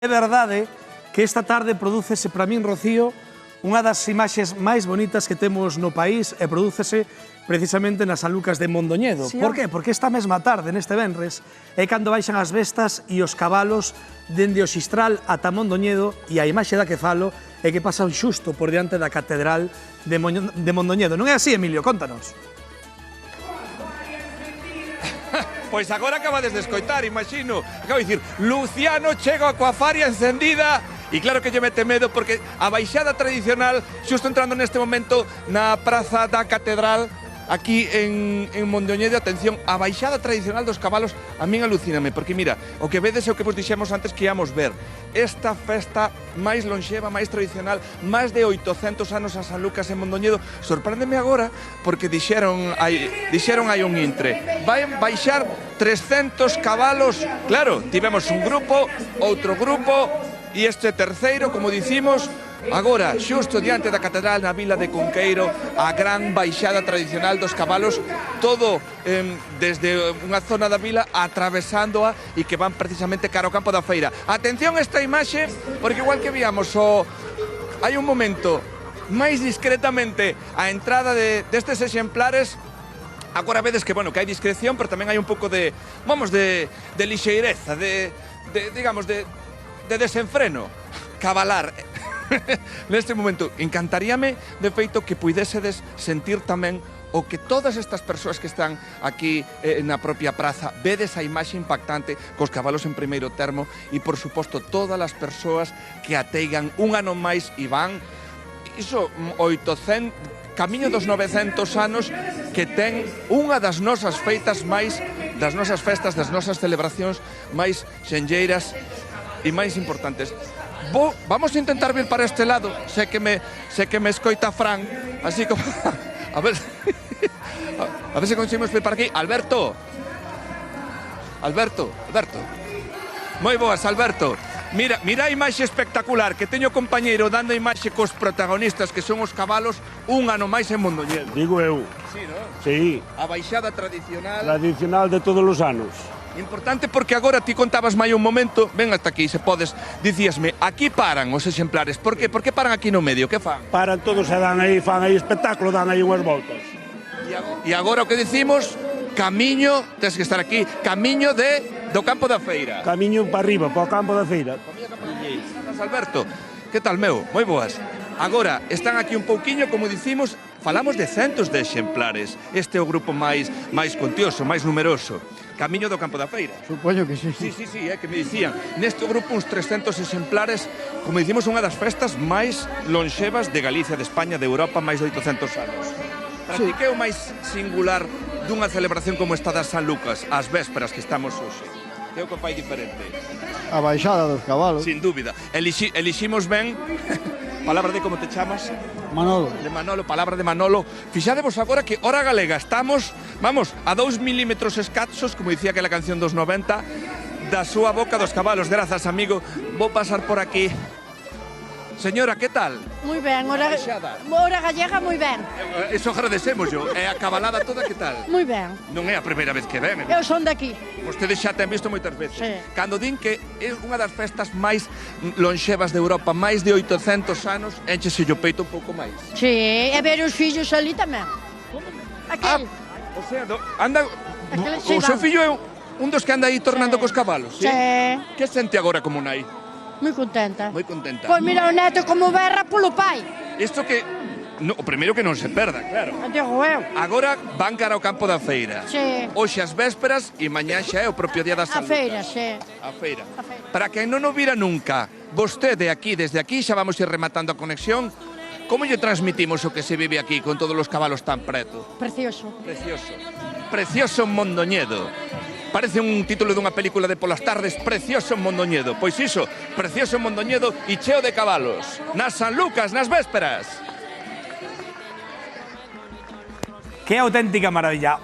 É verdade que esta tarde prodúcese para min, Rocío, unha das imaxes máis bonitas que temos no país e prodúcese precisamente nas Sanlucas de Mondoñedo. Por qué? Porque esta mesma tarde, neste venres, é cando baixan as bestas e os cabalos dende o Xistral ata Mondoñedo, e a imaxe da que falo é que pasan xusto por diante da Catedral de Mondoñedo. Non é así, Emilio? Contanos. Pois agora acabades de escoitar, imagino. Acabo de dicir, Luciano chega coa faria encendida. E claro que lle mete medo porque a baixada tradicional, xusto entrando neste momento na praza da Catedral, aquí en Mondoñedo, atención, a baixada tradicional dos cabalos a min alucíname, porque mira, o que vedes é o que vos dixemos antes que íamos ver. Esta festa máis lonxeva, máis tradicional, máis de 800 anos a Sanlucas en Mondoñedo, sorpréndeme agora porque dixeron hai un intre. Vai baixar 300 cabalos, claro, tivemos un grupo, outro grupo, e este terceiro, como dicimos, agora, xusto diante da Catedral na vila de Cunqueiro, a gran baixada tradicional dos cabalos, todo desde unha zona da vila atravesándoa e que van precisamente cara ao campo da feira. Atención a esta imaxe, porque igual que víamos hai un momento máis discretamente a entrada destes exemplares. Agora vedes que, bueno, que hai discreción, pero tamén hai un pouco de, vamos, de lixeireza, digamos, de desenfreno, cabalar. Neste momento, encantaríame, de feito, que puidésedes sentir tamén o que todas estas persoas que están aquí na propia praza, vedes a imaxe impactante cos cabalos en primeiro termo e, por suposto, todas as persoas que ateigan un ano máis e van, iso, 800, camiño dos 900 anos, que ten unha das nosas feitas máis, das nosas festas, das nosas celebracións máis xenlleiras e máis importantes. Vamos a intentar vir para este lado, sé que me escoita Fran, así como a ver se conseguimos vir para aquí. Alberto. Moi boas, Alberto. Mira a imaxe espectacular que teño o compañeiro dando imaxe cos protagonistas que son os cabalos un ano máis en Mondoñedo. Digo eu. Sí, non? Sí. A baixada tradicional. Tradicional de todos os anos. Importante porque agora ti contabas mai un momento, ven hasta aquí se podes, dicíasme, aquí paran os exemplares. Por que? Por que paran aquí no medio? Que fan? Paran todos e dan aí, fan aí espectáculo, dan aí unhas voltas. E agora o que dicimos, camiño, tens que estar aquí, camiño do campo da feira. Camiño para arriba, para o campo da feira. Alberto, que tal, meu? Moi boas. Agora, están aquí un pouquiño, como dicimos, falamos de centos de exemplares. Este é o grupo máis contioso, máis numeroso. Camiño do campo da feira. Supoño que sí. Sí, que me dicían. Neste grupo uns 300 exemplares, como dicimos, unha das festas máis lonxevas de Galicia, de España, de Europa, máis de 800 anos. Para ti, que é o máis singular dunha celebración como esta das Sanlucas, as vésperas que estamos hoxe? Que é o que fai diferente? A baixada dos cabalos. Sin dúbida. Eliximos ben, palabra de como te chamas? Manolo. De Manolo, palabra de Manolo. Fixadevos agora que hora galega estamos, vamos, a 2 milímetros escasos, como dicía aquela canción dos 90, da súa boca dos cabalos. Grazas, amigo. Vou pasar por aquí. Señora, que tal? Moi ben, hora gallega moi ben. Eso agradecemos yo. E a cabalada toda, que tal? Moi ben. Non é a primeira vez que ven. Eu son daqui. Vostedes xa ten visto moitas veces. Sí. Cando din que é unha das festas máis lonxevas de Europa, máis de 800 anos, énchese o peito un pouco máis. Sí, e ver os fillos ali tamén. Aquel. O sea, anda... O seu fillo é un dos que anda aí tornando cos cabalos, sí? Sí. Que sente agora como nai? Moi contenta. Moi contenta. Pois mira o neto como berra polo pai. Isto que... No, o primeiro que non se perda, claro. Digo eu. Agora van cara ao campo da feira. Sí. Hoxe as vésperas e mañá xa é o propio día da A Sanlucas. feira, sí. A feira. A feira. Para quen non o vira nunca, vostede aquí, desde aquí, xa vamos ir rematando a conexión, como lle transmitimos o que se vive aquí con todos os cabalos tan preto? Precioso. Precioso. Precioso Mondoñedo. Parece un título dunha película de polas tardes, Precioso Mondoñedo. Pois iso, Precioso Mondoñedo e cheo de cabalos. Nas Sanlucas, nas vésperas. Que auténtica maravilla.